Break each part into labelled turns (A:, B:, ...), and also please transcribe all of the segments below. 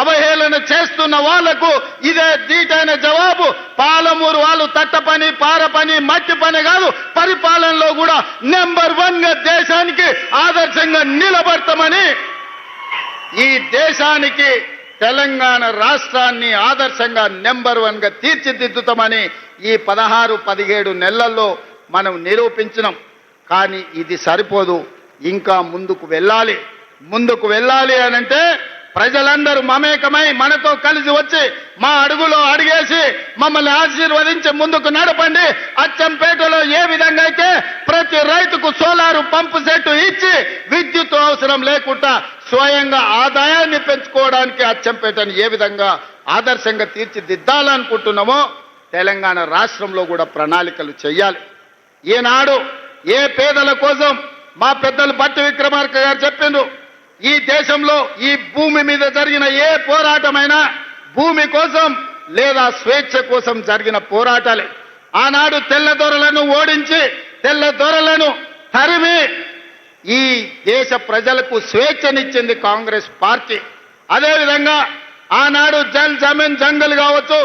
A: అవహేళన చేస్తున్న వాళ్లకు ఇదే దీటైన జవాబు. పాలమూరు వాళ్ళు తట్ట పని, పార పని, మట్టి పని కాదు, పరిపాలనలో కూడా నెంబర్ 1 గా దేశానికి ఆదర్శంగా నిలబడతామని, ఈ దేశానికి తెలంగాణ రాష్ట్రాన్ని ఆదర్శంగా నెంబర్ 1 గా తీర్చిదిద్దుతామని ఈ 16-17 నెలల్లో మనం నిరూపించినాం. కానీ ఇది సరిపోదు, ఇంకా ముందుకు వెళ్ళాలి అనంటే ప్రజలందరూ మమేకమై మనతో కలిసి వచ్చి మా అడుగులో అడిగేసి మమ్మల్ని ఆశీర్వదించి ముందుకు నడపండి. అచ్చంపేటలో ఏ విధంగా అయితే ప్రతి రైతుకు సోలారు పంపు సెట్ ఇచ్చి విద్యుత్ అవసరం లేకుండా స్వయంగా ఆదాయాన్ని పెంచుకోవడానికి అచ్చంపేటను ఏ విధంగా ఆదర్శంగా తీర్చిదిద్దాలనుకుంటున్నామో తెలంగాణ రాష్ట్రంలో కూడా ప్రణాళికలు చేయాలి. ఈనాడు ఏ పేదల కోసం మా పెద్దలు భట్టి విక్రమార్క గారు చెప్పిండ్రు, ఈ దేశంలో ఈ భూమి మీద జరిగిన ఏ పోరాటమైనా భూమి కోసం లేదా స్వేచ్ఛ కోసం జరిగిన పోరాటాలే. ఆనాడు తెల్లదొరలను ఓడించి తెల్లదొరలను తరిమి ఈ దేశ ప్రజలకు స్వేచ్ఛనిచ్చింది కాంగ్రెస్ పార్టీ. అదేవిధంగా ఆనాడు జల్ జమీన్ జంగల్ కావచ్చు,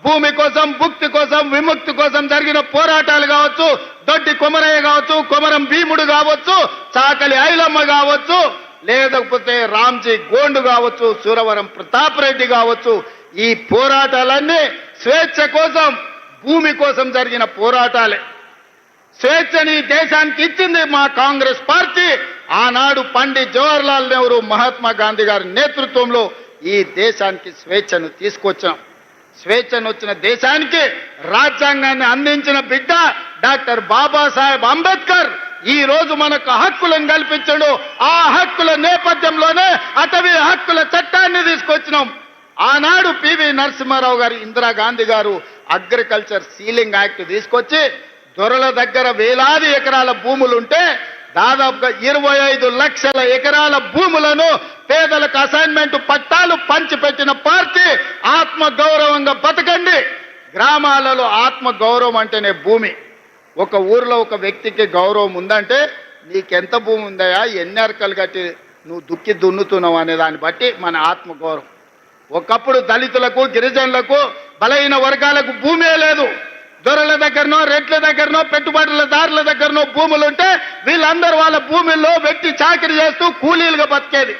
A: భూమి కోసం, భుక్తి కోసం, విముక్తి కోసం జరిగిన పోరాటాలు కావచ్చు, దొడ్డి కొమరయ్య కావచ్చు, కొమరం భీముడు కావచ్చు, చాకలి ఐలమ్మ కావచ్చు, లేకపోతే రామ్జీ గోండు కావచ్చు, సూరవరం ప్రతాప్ రెడ్డి కావచ్చు, ఈ పోరాటాలన్నీ స్వేచ్ఛ కోసం, భూమి కోసం జరిగిన పోరాటాలే. స్వేచ్ఛని దేశానికి ఇచ్చింది మా కాంగ్రెస్ పార్టీ. ఆనాడు పండిత్ జవహర్లాల్ నెహ్రూ, మహాత్మా గాంధీ గారి నేతృత్వంలో ఈ దేశానికి స్వేచ్ఛను తీసుకొచ్చాం. స్వేచ్ఛను వచ్చిన దేశానికి రాజ్యాంగాన్ని అందించిన బిడ్డ డాక్టర్ బాబాసాహెబ్ అంబేద్కర్ ఈ రోజు మనకు హక్కులను కల్పించాడు. ఆ హక్కుల నేపథ్యంలోనే అటవీ హక్కుల చట్టాన్ని తీసుకొచ్చినాం. ఆనాడు పివి నరసింహారావు గారు, ఇందిరాగాంధీ గారు అగ్రికల్చర్ సీలింగ్ యాక్ట్ తీసుకొచ్చి దొరల దగ్గర వేలాది ఎకరాల భూములుంటే దాదాపుగా 25 లక్షల ఎకరాల భూములను పేదలకు అసైన్మెంట్ పట్టాలు పంచిపెట్టిన పార్టీ. ఆత్మ గౌరవంగా బతకండి. గ్రామాలలో ఆత్మ గౌరవం అంటేనే భూమి. ఒక ఊర్లో ఒక వ్యక్తికి గౌరవం ఉందంటే నీకెంత భూమి ఉందయా, ఎన్ని అరకలు కట్టి నువ్వు దుక్కి దున్నుతున్నావు అనే దాన్ని బట్టి మన ఆత్మ గౌరవం. ఒకప్పుడు దళితులకు, గిరిజనులకు, బలహీన వర్గాలకు భూమే లేదు. దొరల దగ్గరనో, రెడ్ల దగ్గరనో, పెట్టుబడులదారుల దగ్గరనో భూములుంటే వీళ్ళందరూ వాళ్ళ భూముల్లో వ్యక్తి చాకరీ చేస్తూ కూలీలుగా బతికేది.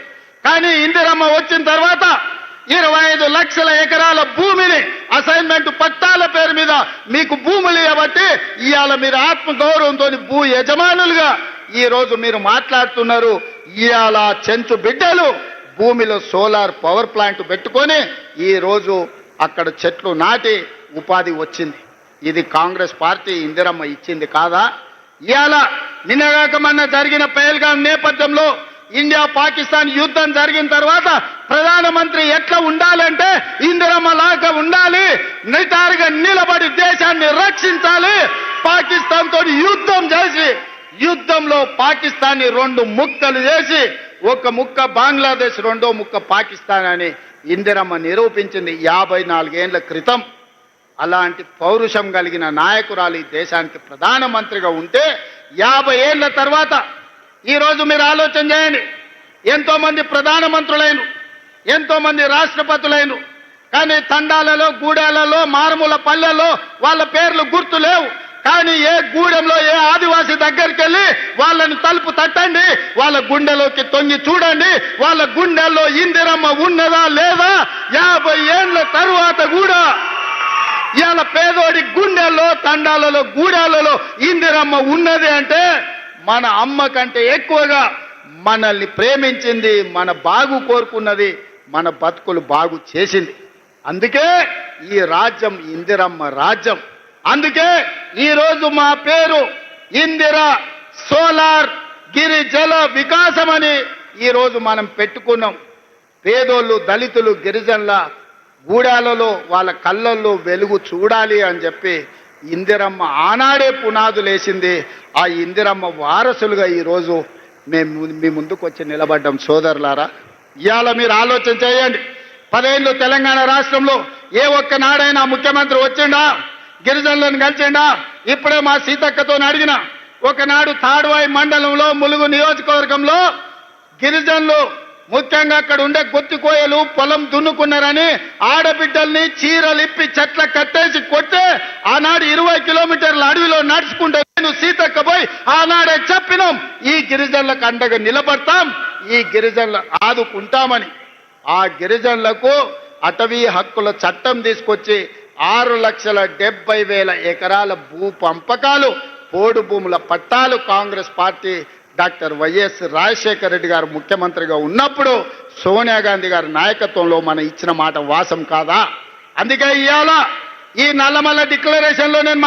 A: కానీ ఇందిరమ్మ వచ్చిన తర్వాత 25 లక్షల ఎకరాల భూమిని అసైన్మెంట్ పట్టాల పేరు మీద మీకు భూములు ఇవ్వబట్టి ఇవాళ మీరు ఆత్మ గౌరవంతో భూ యజమానులుగా ఈ రోజు మీరు మాట్లాడుతున్నారు. ఇవాళ చెంచు బిడ్డలు భూమిలో సోలార్ పవర్ ప్లాంట్ పెట్టుకొని ఈ రోజు అక్కడ చెట్లు నాటి ఉపాధి వచ్చింది. ఇది కాంగ్రెస్ పార్టీ ఇందిరమ్మ ఇచ్చింది కాదా? ఇవాళ నిన్నగాక మొన్న జరిగిన పహల్గాం నేపథ్యంలో ఇండియా పాకిస్తాన్ యుద్ధం జరిగిన తర్వాత ప్రధానమంత్రి ఎట్లా ఉండాలంటే ఇందిరమ్మ లాగా ఉండాలి. నిటారుగా నిలబడి దేశాన్ని రక్షించాలి. పాకిస్తాన్ తోటి యుద్ధం చేసి యుద్ధంలో పాకిస్తాన్ని 2 ముక్కలు చేసి ఒక ముక్క బంగ్లాదేశ్, 2వ ముక్క పాకిస్తాన్ అని ఇందిరమ్మ నిరూపించింది 54 ఏళ్ల క్రితం. అలాంటి పౌరుషం కలిగిన నాయకురాలు ఈ దేశానికి ప్రధానమంత్రిగా ఉంటే 50 ఏళ్ల తర్వాత ఈరోజు మీరు ఆలోచన చేయండి. ఎంతో మంది ప్రధానమంత్రులైన, ఎంతో మంది రాష్ట్రపతులైన, కానీ తండాలలో, గూడాలలో, మారుమూల పల్లెల్లో వాళ్ళ పేర్లు గుర్తు లేవు. కానీ ఏ గూడెంలో ఏ ఆదివాసి దగ్గరికి వెళ్ళి వాళ్ళని తలుపు తట్టండి, వాళ్ళ గుండెలోకి తొంగి చూడండి, వాళ్ళ గుండెల్లో ఇందిరమ్మ ఉన్నదా లేదా 50 ఏళ్ల తరువాత కూడా ఇవాళ పేదోడి గుండెల్లో, తండాలలో, గూడాలలో ఇందిరమ్మ ఉన్నది అంటే మన అమ్మ కంటే ఎక్కువగా మనల్ని ప్రేమించింది, మన బాగు కోరుకున్నది, మన బతుకులు బాగు చేసింది. అందుకే ఈ రాజ్యం ఇందిరమ్మ రాజ్యం. అందుకే ఈరోజు మా పేరు ఇందిరా సోలార్ గిరిజల వికాసం అని ఈరోజు మనం పెట్టుకున్నాం. పేదోళ్ళు, దళితులు, గిరిజనుల గూడాలలో వాళ్ళ కళ్ళల్లో వెలుగు చూడాలి అని చెప్పి ఇందిరమ్మ ఆనాడే పునాదులేసింది. ఆ ఇందిరమ్మ వారసులుగా ఈరోజు మేము మీ ముందుకు వచ్చి నిలబడ్డాం. సోదరులారా, ఇవాళ మీరు ఆలోచన చేయండి. 10 ఏళ్ళు తెలంగాణ రాష్ట్రంలో ఏ ఒక్క నాడైనా ముఖ్యమంత్రి వచ్చిండా, గిరిజనులను కలిసిండా? ఇప్పుడే మా సీతక్కతో అడిగిన, ఒకనాడు తాడ్వాయి మండలంలో ములుగు నియోజకవర్గంలో గిరిజనులు ముఖ్యంగా అక్కడ ఉండే గొత్తి కోయలు పొలం దున్నుకున్నారని ఆడబిడ్డల్ని చీరలు ఇప్పి చెట్ల కట్టేసి కొట్టే ఆనాడు 20 కిలోమీటర్ల అడవిలో నడుచుకుంటే నేను సీతక్క పోయి ఆనాడే చెప్పినాం ఈ గిరిజనులకు అండగా నిలబడతాం, ఈ గిరిజనులు ఆదుకుంటామని. ఆ గిరిజనులకు అటవీ హక్కుల చట్టం తీసుకొచ్చి 6,70,000 ఎకరాల భూ పంపకాలు, పోడు భూముల పట్టాలు Congress party doctor YS Rajasekhara Reddy గారు ముఖ్యమంత్రిగా ఉన్నప్పుడు సోనియా గాంధీ గారి నాయకత్వంలో మనం ఇచ్చిన మాట వాసం కాదా? అందుకే ఇవాళ ఈ నల్లమల్ల డిక్లరేషన్లో నేను